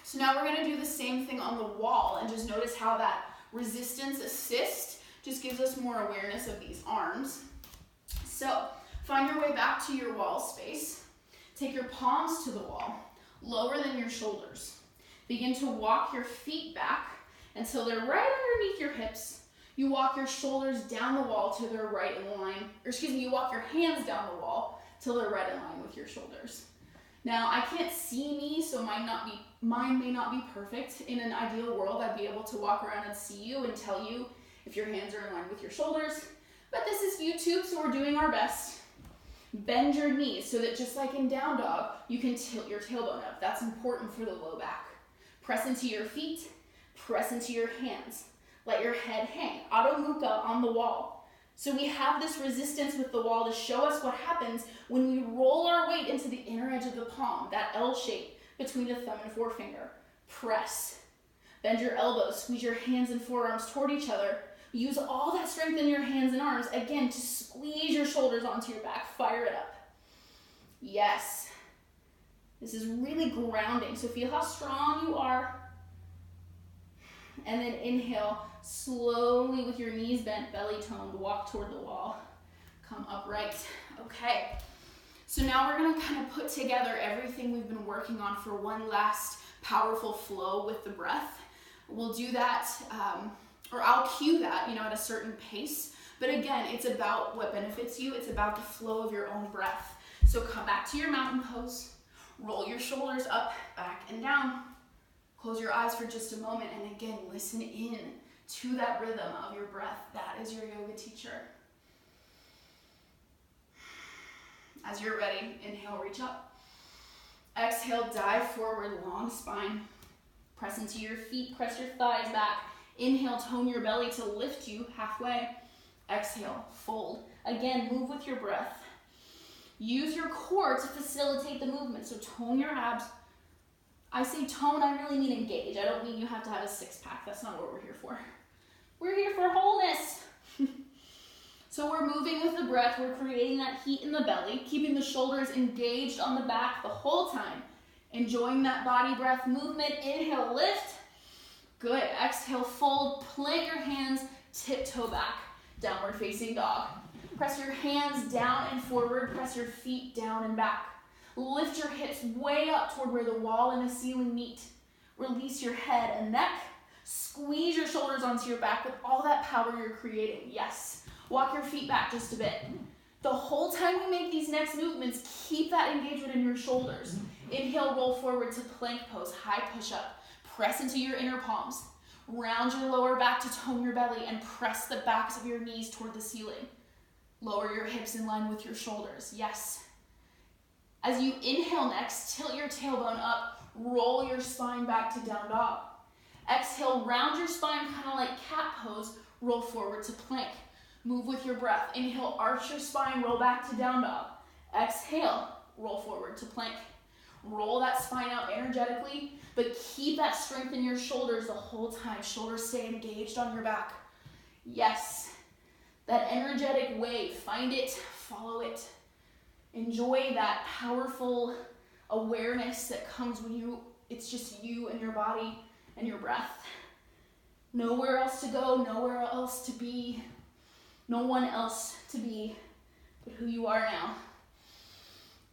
So now we're going to do the same thing on the wall. And just notice how that resistance assist just gives us more awareness of these arms. So find your way back to your wall space. Take your palms to the wall, lower than your shoulders. Begin to walk your feet back until they're right underneath your hips. You walk your shoulders down the wall till they're right in line, you walk your hands down the wall till they're right in line with your shoulders. Now, I can't see me, so mine may not be perfect. In an ideal world, I'd be able to walk around and see you and tell you if your hands are in line with your shoulders. But this is YouTube, so we're doing our best. Bend your knees so that just like in down dog, you can tilt your tailbone up. That's important for the low back. Press into your feet, press into your hands. Let your head hang. Adho Mukha on the wall. So we have this resistance with the wall to show us what happens when we roll our weight into the inner edge of the palm, that L shape between the thumb and forefinger. Press. Bend your elbows, squeeze your hands and forearms toward each other. Use all that strength in your hands and arms, again, to squeeze your shoulders onto your back. Fire it up. Yes. This is really grounding, so feel how strong you are. And then inhale, slowly with your knees bent, belly toned, walk toward the wall. Come upright. Okay. So now we're going to kind of put together everything we've been working on for one last powerful flow with the breath. We'll do that, or I'll cue that, at a certain pace. But again, it's about what benefits you. It's about the flow of your own breath. So come back to your mountain pose. Roll your shoulders up, back, and down. Close your eyes for just a moment, and again, listen in to that rhythm of your breath. That is your yoga teacher. As you're ready, inhale, reach up. Exhale, dive forward, long spine. Press into your feet, press your thighs back. Inhale, tone your belly to lift you halfway. Exhale, fold. Again, move with your breath. Use your core to facilitate the movement, so tone your abs. I say tone, I really mean engage. I don't mean you have to have a six-pack. That's not what we're here for. We're here for wholeness. So we're moving with the breath. We're creating that heat in the belly, keeping the shoulders engaged on the back the whole time. Enjoying that body breath movement. Inhale, lift. Good. Exhale, fold. Plant your hands, tiptoe back. Downward facing dog. Press your hands down and forward. Press your feet down and back. Lift your hips way up toward where the wall and the ceiling meet. Release your head and neck. Squeeze your shoulders onto your back with all that power you're creating. Yes. Walk your feet back just a bit. The whole time you make these next movements, keep that engagement in your shoulders. Inhale, roll forward to plank pose, high push-up. Press into your inner palms. Round your lower back to tone your belly and press the backs of your knees toward the ceiling. Lower your hips in line with your shoulders. Yes. As you inhale next, tilt your tailbone up, roll your spine back to down dog. Exhale, round your spine kind of like cat pose, roll forward to plank. Move with your breath. Inhale, arch your spine, roll back to down dog. Exhale, roll forward to plank. Roll that spine out energetically, but keep that strength in your shoulders the whole time. Shoulders stay engaged on your back. Yes. That energetic wave, find it, follow it. Enjoy that powerful awareness that comes when it's just you and your body and your breath. Nowhere else to go, nowhere else to be, no one else to be but who you are now.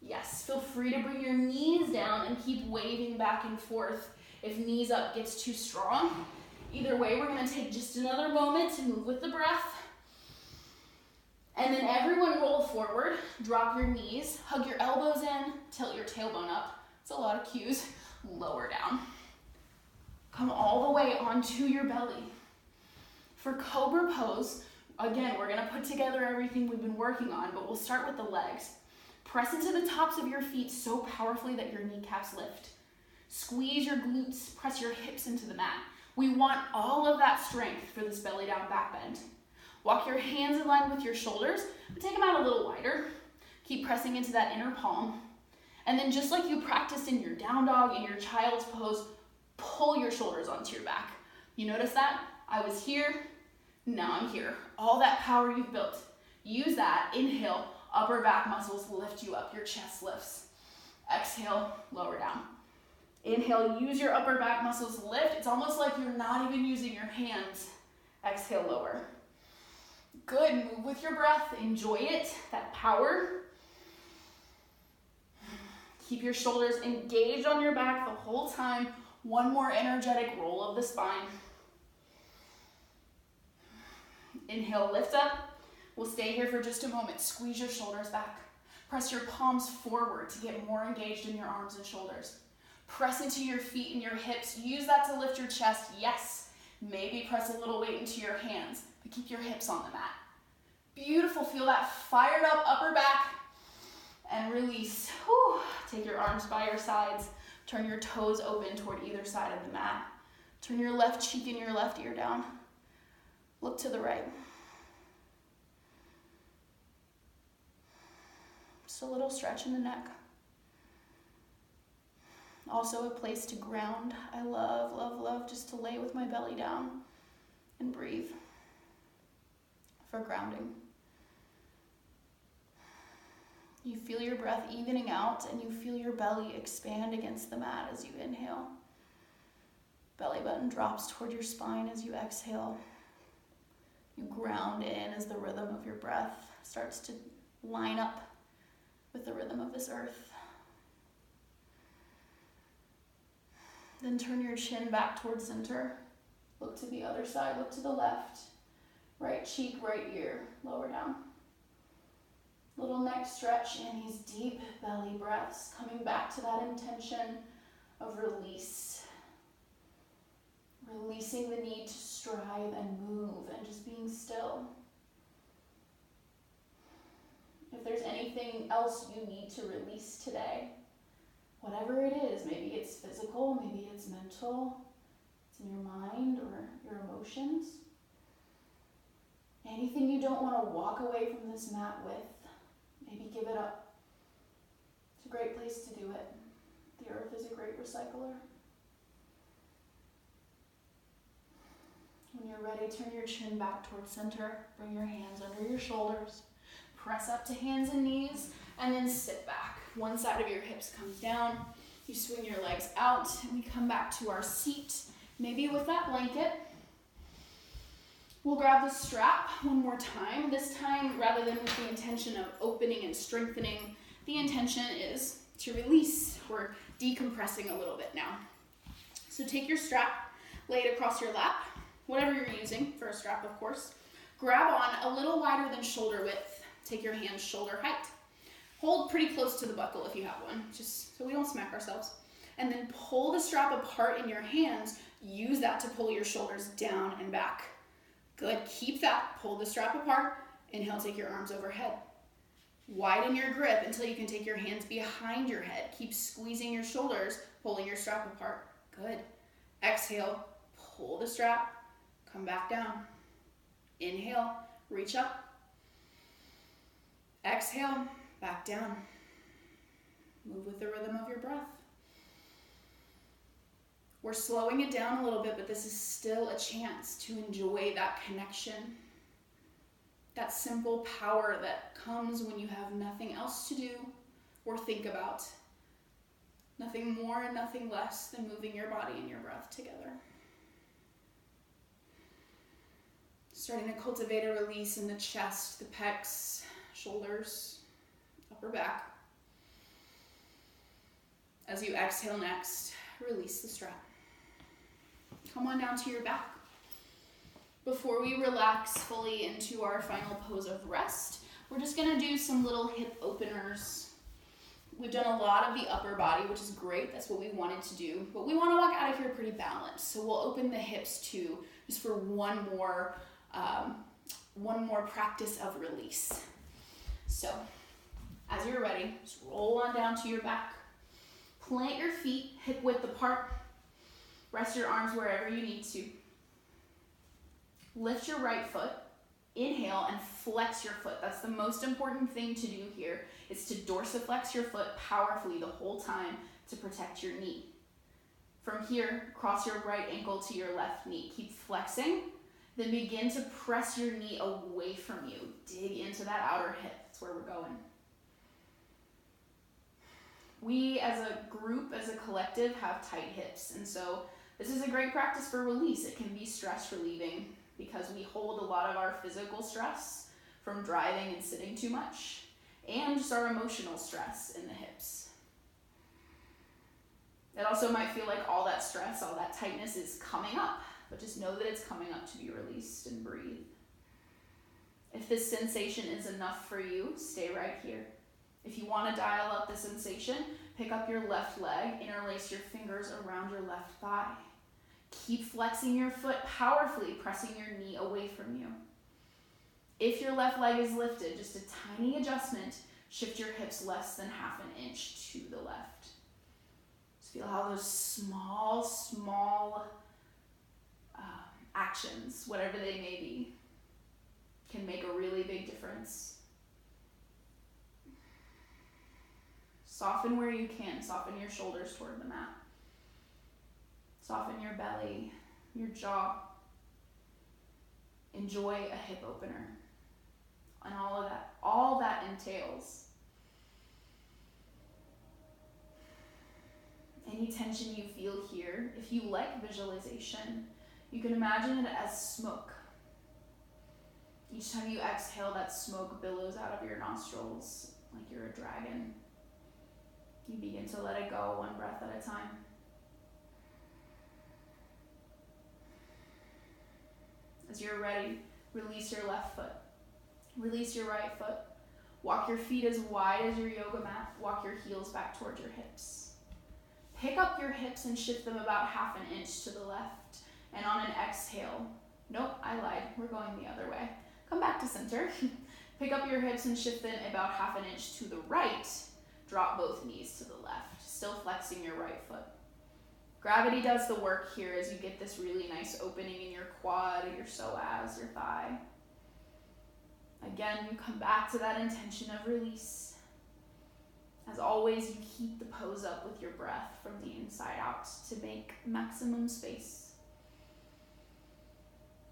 Yes, feel free to bring your knees down and keep waving back and forth if knees up gets too strong. Either way, we're going to take just another moment to move with the breath. And then everyone roll forward, drop your knees, hug your elbows in, tilt your tailbone up. It's a lot of cues. Lower down. Come all the way onto your belly. For cobra pose, again, we're going to put together everything we've been working on, but we'll start with the legs. Press into the tops of your feet so powerfully that your kneecaps lift. Squeeze your glutes, press your hips into the mat. We want all of that strength for this belly down back bend. Walk your hands in line with your shoulders, but take them out a little wider. Keep pressing into that inner palm. And then just like you practiced in your down dog, in your child's pose, pull your shoulders onto your back. You notice that? I was here, now I'm here. All that power you've built. Use that. Inhale, upper back muscles lift you up, your chest lifts. Exhale, lower down. Inhale, use your upper back muscles lift. It's almost like you're not even using your hands. Exhale, lower. Good, move with your breath, enjoy it, that power. Keep your shoulders engaged on your back the whole time. One more energetic roll of the spine. Inhale, lift up. We'll stay here for just a moment. Squeeze your shoulders back. Press your palms forward to get more engaged in your arms and shoulders. Press into your feet and your hips. Use that to lift your chest. Yes. Maybe press a little weight into your hands, but keep your hips on the mat. Beautiful. Feel that fired up upper back and release. Whew. Take your arms by your sides. Turn your toes open toward either side of the mat. Turn your left cheek and your left ear down. Look to the right. Just a little stretch in the neck. Also a place to ground. I love, love, love just to lay with my belly down and breathe for grounding. You feel your breath evening out and you feel your belly expand against the mat as you inhale. Belly button drops toward your spine as you exhale. You ground in as the rhythm of your breath starts to line up with the rhythm of this earth. Then turn your chin back towards center. Look to the other side, look to the left. Right cheek, right ear, lower down. Little neck stretch and these deep belly breaths, coming back to that intention of release. Releasing the need to strive and move and just being still. If there's anything else you need to release today, whatever it is, maybe it's physical, maybe it's mental, it's in your mind or your emotions. Anything you don't want to walk away from this mat with, maybe give it up. It's a great place to do it. The earth is a great recycler. When you're ready, turn your chin back towards center. Bring your hands under your shoulders. Press up to hands and knees, and then sit back. One side of your hips comes down. You swing your legs out, and we come back to our seat, maybe with that blanket. We'll grab the strap one more time. This time, rather than with the intention of opening and strengthening, the intention is to release. We're decompressing a little bit now. So take your strap, lay it across your lap, whatever you're using for a strap, of course. Grab on a little wider than shoulder width. Take your hands shoulder height. Hold pretty close to the buckle if you have one, just so we don't smack ourselves. And then pull the strap apart in your hands. Use that to pull your shoulders down and back. Good, keep that. Pull the strap apart. Inhale, take your arms overhead. Widen your grip until you can take your hands behind your head. Keep squeezing your shoulders, pulling your strap apart. Good. Exhale, pull the strap, come back down. Inhale, reach up. Exhale, back down. Move with the rhythm of your breath. We're slowing it down a little bit, but this is still a chance to enjoy that connection. That simple power that comes when you have nothing else to do or think about. Nothing more and nothing less than moving your body and your breath together. Starting to cultivate a release in the chest, the pecs, shoulders, upper back. As you exhale next, release the strap. Come on down to your back. Before we relax fully into our final pose of rest, we're just gonna do some little hip openers. We've done a lot of the upper body, which is great. That's what we wanted to do. But we wanna walk out of here pretty balanced. So we'll open the hips too, just for one more practice of release. So, as you're ready, just roll on down to your back. Plant your feet hip width apart. Rest your arms wherever you need to. Lift your right foot. Inhale and flex your foot. That's the most important thing to do here, is to dorsiflex your foot powerfully the whole time to protect your knee. From here, cross your right ankle to your left knee. Keep flexing. Then begin to press your knee away from you. Dig into that outer hip. That's where we're going. We as a group, as a collective, have tight hips. And so this is a great practice for release. It can be stress relieving because we hold a lot of our physical stress from driving and sitting too much, and just our emotional stress in the hips. It also might feel like all that stress, all that tightness is coming up, but just know that it's coming up to be released and breathe. If this sensation is enough for you, stay right here. If you want to dial up the sensation, pick up your left leg, interlace your fingers around your left thigh. Keep flexing your foot powerfully, pressing your knee away from you. If your left leg is lifted, just a tiny adjustment, shift your hips less than half an inch to the left. Just feel how those small actions, whatever they may be, can make a really big difference. Soften where you can. Soften your shoulders toward the mat. Soften your belly, your jaw. Enjoy a hip opener and all that entails. Any tension you feel here, if you like visualization, you can imagine it as smoke. Each time you exhale, that smoke billows out of your nostrils like you're a dragon. You begin to let it go one breath at a time. As you're ready, Release your left foot. Release your right foot. Walk your feet as wide as your yoga mat. Walk your heels back towards your hips. Pick up your hips and shift them about half an inch to the left. And on an exhale, nope, I lied, we're going the other way. Come back to center. Pick up your hips and shift them about half an inch to the right. Drop both knees to the left, still flexing your right foot. Gravity does the work here as you get this really nice opening in your quad, your psoas, your thigh. Again, you come back to that intention of release. As always, you keep the pose up with your breath from the inside out to make maximum space.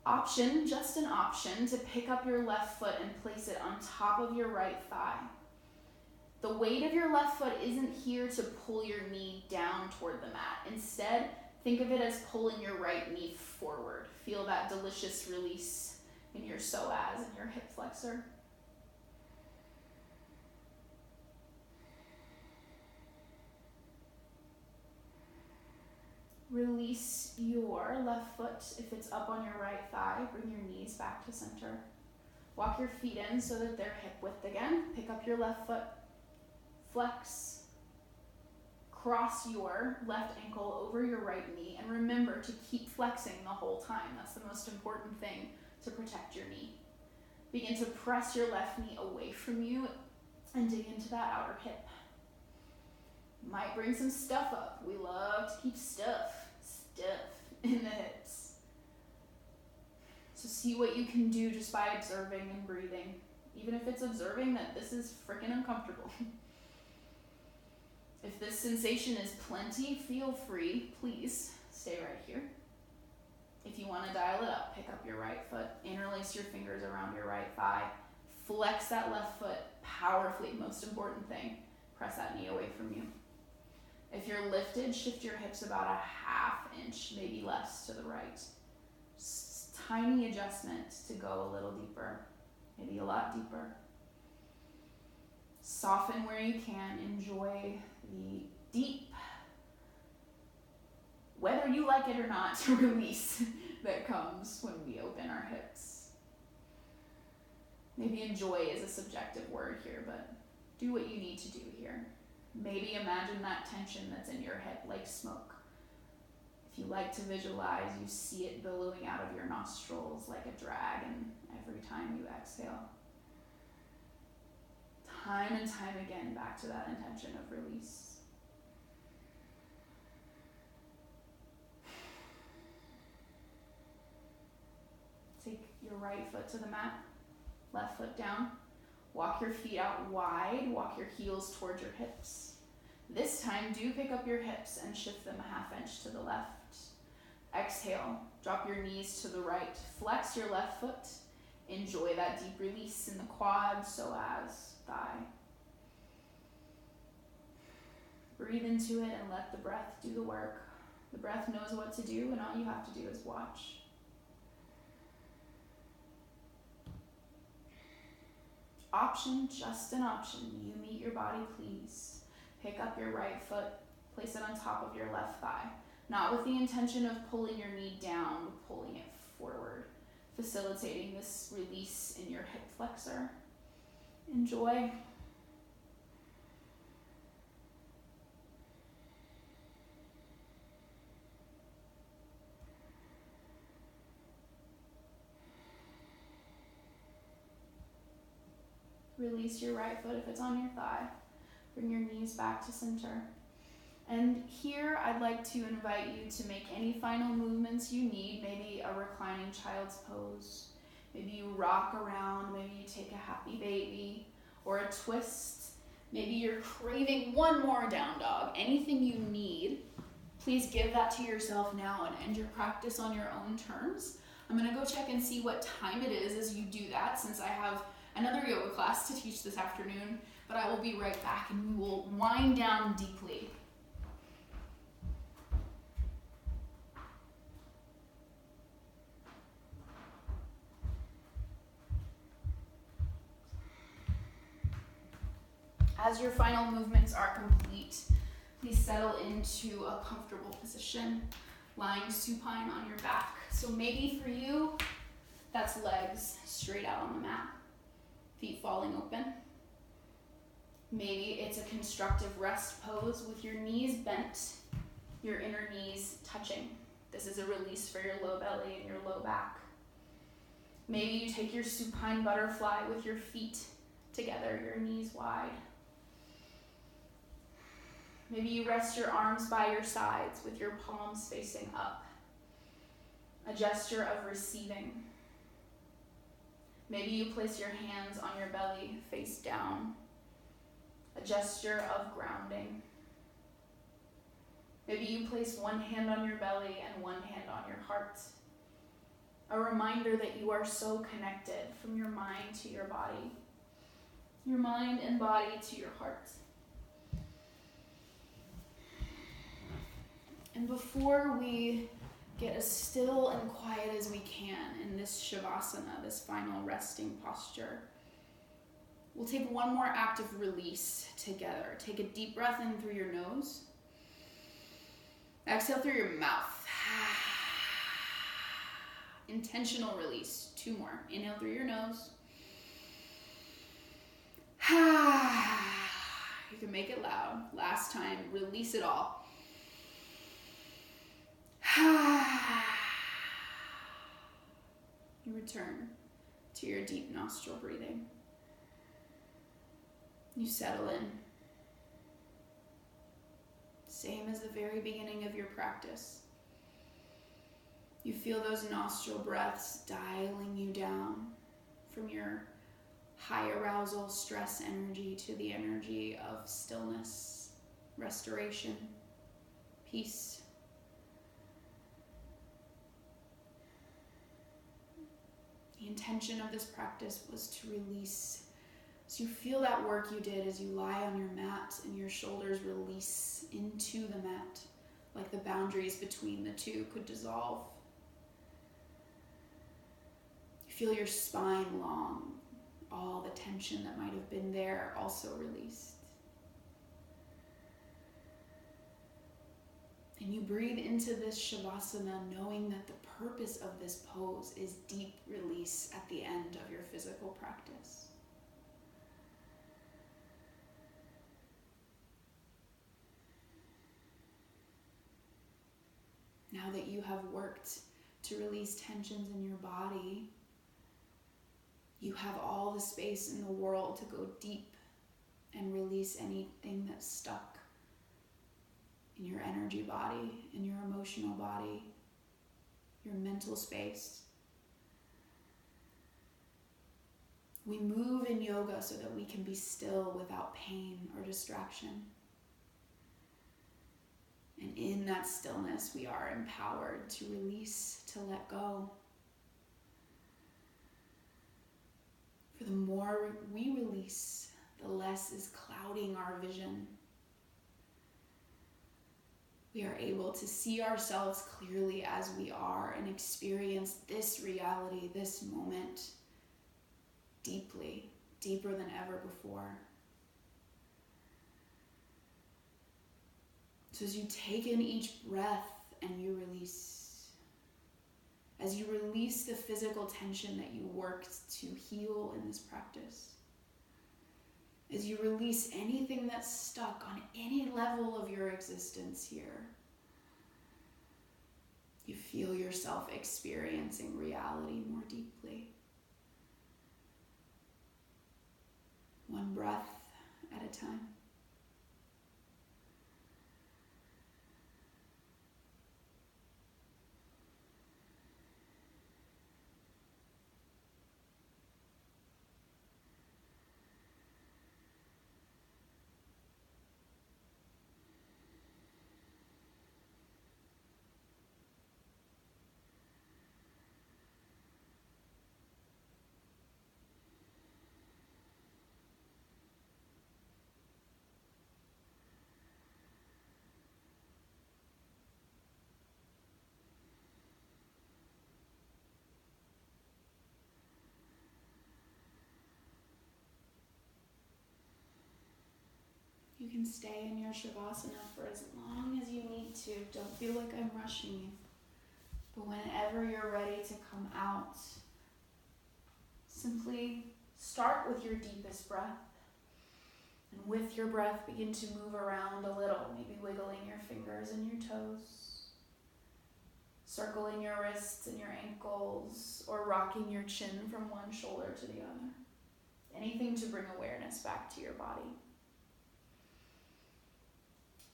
Option, just an option, to pick up your left foot and place it on top of your right thigh. The weight of your left foot isn't here to pull your knee down toward the mat. Instead, think of it as pulling your right knee forward. Feel that delicious release in your psoas and your hip flexor. Release your left foot if it's up on your right thigh. Bring your knees back to center. Walk your feet in so that they're hip width again. Pick up your left foot. Flex. Cross your left ankle over your right knee. And remember to keep flexing the whole time. That's the most important thing to protect your knee. Begin to press your left knee away from you and dig into that outer hip. Might bring some stuff up. We love to keep stuff in the hips. So see what you can do just by observing and breathing. Even if it's observing that this is freaking uncomfortable. If this sensation is plenty, feel free, please stay right here. If you want to dial it up, pick up your right foot, interlace your fingers around your right thigh, flex that left foot powerfully. Most important thing, press that knee away from you. If you're lifted, shift your hips about a half inch, maybe less, to the right. Just tiny adjustment to go a little deeper, maybe a lot deeper. Soften where you can. Enjoy the deep, whether you like it or not, release that comes when we open our hips. Maybe enjoy is a subjective word here, but do what you need to do here. Maybe imagine that tension that's in your hip like smoke. If you like to visualize, you see it billowing out of your nostrils like a dragon every time you exhale. Time and time again, back to that intention of release. Take your right foot to the mat, left foot down. Walk your feet out wide, walk your heels towards your hips. This time, do pick up your hips and shift them a half inch to the left. Exhale, drop your knees to the right, flex your left foot. Enjoy that deep release in the quad, psoas, thigh. Breathe into it and let the breath do the work. The breath knows what to do, and all you have to do is watch. Option, just an option. You meet your body, please. Pick up your right foot, place it on top of your left thigh. Not with the intention of pulling your knee down, but pulling it forward, facilitating this release in your hip flexor. Enjoy. Release your right foot if it's on your thigh. Bring your knees back to center. And here I'd like to invite you to make any final movements you need, maybe a reclining child's pose. Maybe you rock around, maybe you take a happy baby, or a twist. Maybe you're craving one more down dog. Anything you need, please give that to yourself now and end your practice on your own terms. I'm gonna go check and see what time it is as you do that, since I have another yoga class to teach this afternoon, but I will be right back and we will wind down deeply. As your final movements are complete, please settle into a comfortable position, lying supine on your back. So maybe for you, That's legs straight out on the mat, feet falling open. Maybe it's a constructive rest pose with your knees bent, your inner knees touching. This is a release for your low belly and your low back. Maybe you take your supine butterfly with your feet together, your knees wide. Maybe you rest your arms by your sides with your palms facing up. A gesture of receiving. Maybe you place your hands on your belly, face down. A gesture of grounding. Maybe you place one hand on your belly and one hand on your heart. A reminder that you are so connected from your mind to your body, your mind and body to your heart. And before we get as still and quiet as we can in this Shavasana, this final resting posture, we'll take one more act of release together. Take a deep breath in through your nose. Exhale through your mouth. Intentional release. 2 more. Inhale through your nose. You can make it loud. Last time, release it all. You return to your deep nostril breathing. You settle in. Same as the very beginning of your practice. You feel those nostril breaths dialing you down from your high arousal, stress energy to the energy of stillness, restoration, peace. The intention of this practice was to release. So you feel that work you did as you lie on your mat and your shoulders release into the mat, like the boundaries between the two could dissolve. You feel your spine long, all the tension that might have been there also released. And you breathe into this Shavasana knowing that the purpose of this pose is deep release at the end of your physical practice. Now that you have worked to release tensions in your body, you have all the space in the world to go deep and release anything that's stuck in your energy body, in your emotional body, your mental space. We move in yoga so that we can be still without pain or distraction. And in that stillness, we are empowered to release, to let go. For the more we release, the less is clouding our vision. We are able to see ourselves clearly as we are and experience this reality, this moment, deeply, deeper than ever before. So as you take in each breath and you release, as you release the physical tension that you worked to heal in this practice, as you release anything that's stuck on any level of your existence here, you feel yourself experiencing reality more deeply. One breath at a time. You can stay in your Shavasana for as long as you need to. Don't feel like I'm rushing you. But whenever you're ready to come out, you can come out. You can stay in your Shavasana for as long as you need to. Don't feel like I'm rushing you. But whenever you're ready to come out, you can stay in your Shavasana for as long as you need to. Don't feel like I'm rushing you. But whenever you're ready to come out, you can stay in your Shavasana for as long as you need to. Don't feel like I'm rushing you. But whenever you're ready to come out, Simply start with your deepest breath. And with your breath, begin to move around a little, maybe wiggling your fingers and your toes, circling your wrists and your ankles, or rocking your chin from one shoulder to the other. Anything to bring awareness back to your body.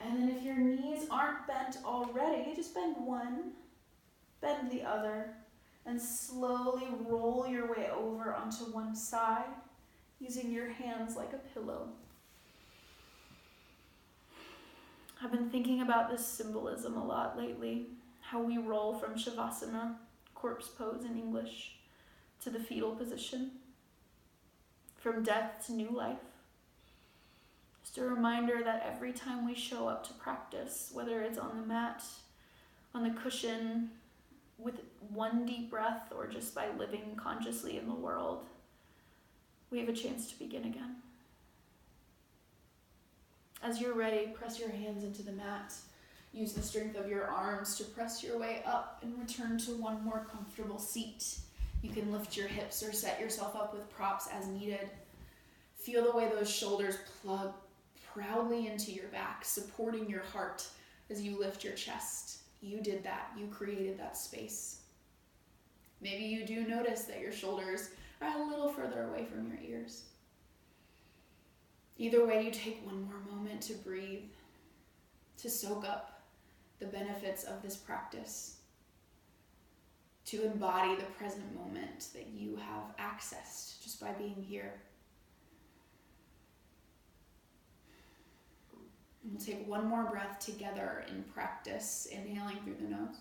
And then if your knees aren't bent already, just bend one, bend the other, and slowly roll your way over onto one side, using your hands like a pillow. I've been thinking about this symbolism a lot lately, how we roll from Shavasana, corpse pose in English, to the fetal position, from death to new life. Just a reminder that every time we show up to practice, whether it's on the mat, on the cushion, with one deep breath, or just by living consciously in the world, we have a chance to begin again. As you're ready, press your hands into the mat. Use the strength of your arms to press your way up and return to one more comfortable seat. You can lift your hips or set yourself up with props as needed. Feel the way those shoulders plug proudly into your back, supporting your heart as you lift your chest. You did that. You created that space. Maybe you do notice that your shoulders are a little further away from your ears. Either way, you take one more moment to breathe, to soak up the benefits of this practice, to embody the present moment that you have accessed just by being here. And we'll take one more breath together in practice, inhaling through the nose.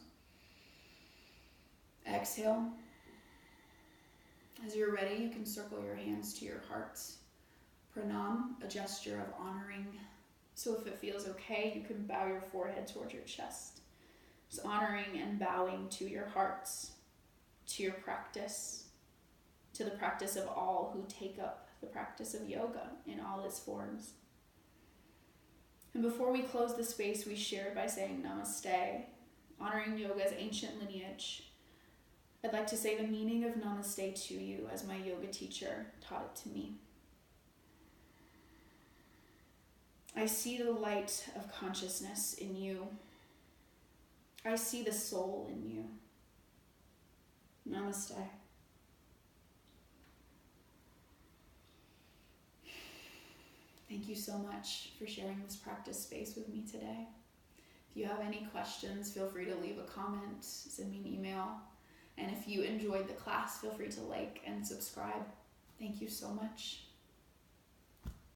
Exhale. As you're ready, you can circle your hands to your heart. Pranam, a gesture of honoring. So if it feels okay, you can bow your forehead towards your chest. Just honoring and bowing to your hearts, to your practice, to the practice of all who take up the practice of yoga in all its forms. And before we close the space, we shared by saying namaste, honoring yoga's ancient lineage. I'd like to say the meaning of namaste to you as my yoga teacher taught it to me. I see the light of consciousness in you. I see the soul in you. Namaste. Thank you so much for sharing this practice space with me today. If you have any questions, feel free to leave a comment, send me an email. And if you enjoyed the class, feel free to like and subscribe. Thank you so much.